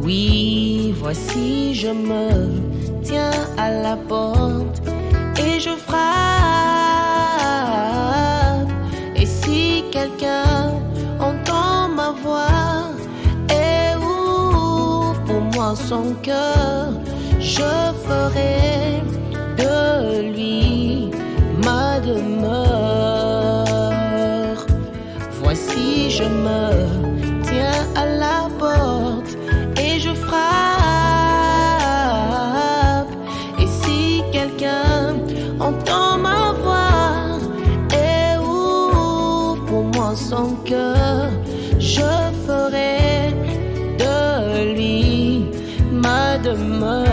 Oui, voici, je me tiens à la porte et je frappe. Et si quelqu'un entend ma voix et ouvre pour moi son cœur, je ferai de lui ma demeure. Voici, je me tiens à la porte et je frappe. Et si quelqu'un entend ma voix et ouvre pour moi son cœur, je ferai de lui ma demeure.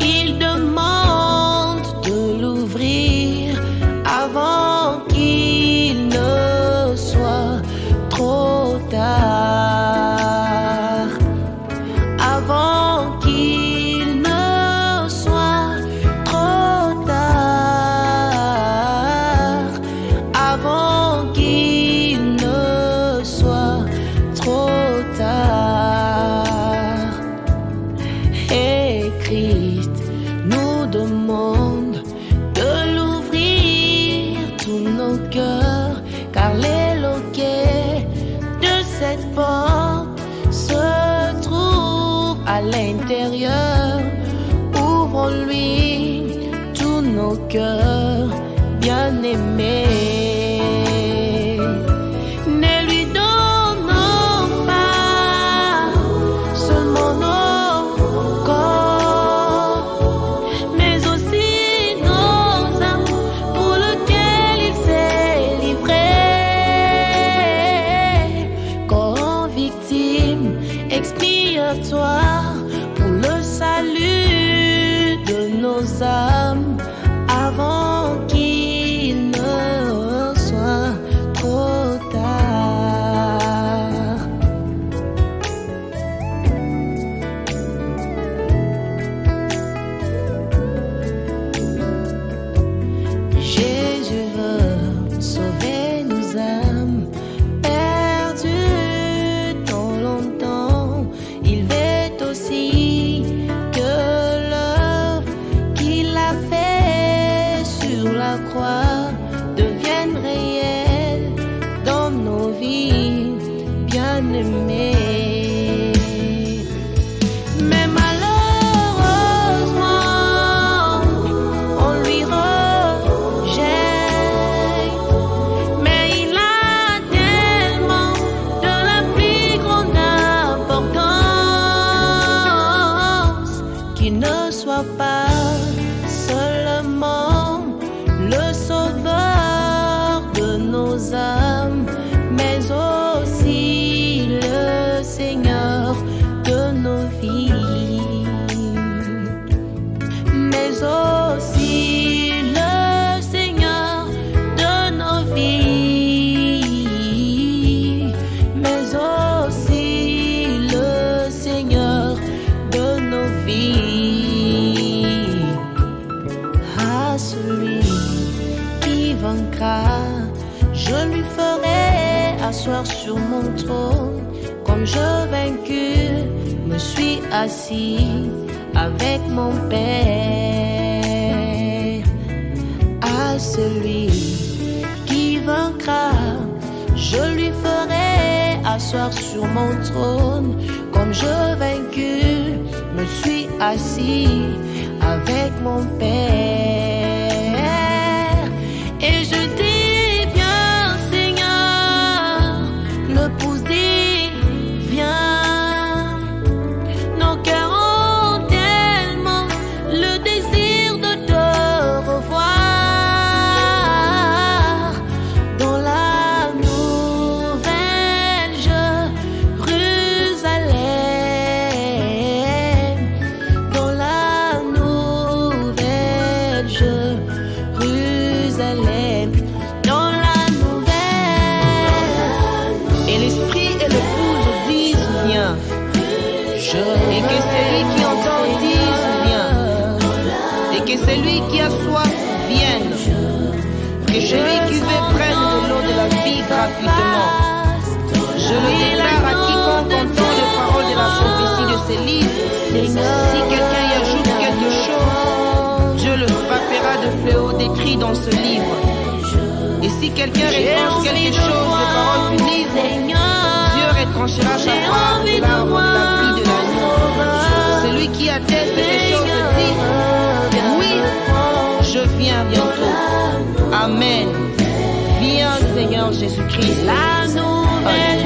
Il demande de l'ouvrir avant qu'il ne soit trop tard. Avant qu'il ne soit trop tard. Avant qu'il ne soit trop tard. Christ nous demande de l'ouvrir tous nos cœurs, car les loquets de cette porte se trouvent à l'intérieur. Ouvrons-lui tous nos cœurs, bien-aimés. Expiatoire pour le salut de nos âmes, avant qu'il ne soit trop tard. Jésus veut sauver nos âmes perdues tant longtemps. Il veut aussi que l'œuvre qu'il a faite sur la croix devienne réelle dans nos vies, bien-aimés. Mais malheureusement, on lui rejette. Mais il a tellement de la plus grande importance qu'il ne soit pas seulement le sauveur de nos âmes, mais aussi le Seigneur de nos vies, mais aussi le Seigneur de nos vies, mais aussi le Seigneur de nos vies. À celui qui vaincra, je lui ferai asseoir sur mon trône, comme je vaincu me suis assis avec mon Père. À celui qui vaincra, je lui ferai asseoir sur mon trône, comme je vaincu me suis assis avec mon Père. Et je dis, viens Seigneur, le pouce dit, viens. Nos cœurs ont tellement le désir de te revoir dans la nouvelle Jérusalem, dans la nouvelle Jérusalem. celui qui a soif vienne, que celui qui veut prenne de l'eau de la vie gratuitement. Je le déclare à quiconque entend les paroles de la prophétie de ce livre. Si quelqu'un y ajoute quelque chose, Dieu le frappera de fléaux décrits dans ce livre. Et si quelqu'un retranche quelque chose des paroles du livre, Dieu retranchera sa part de l'arbre de la vie de l'agneau. Celui qui atteste ces choses dit, oui, je viens bientôt. Amen. Viens, Seigneur Jésus-Christ. Amen.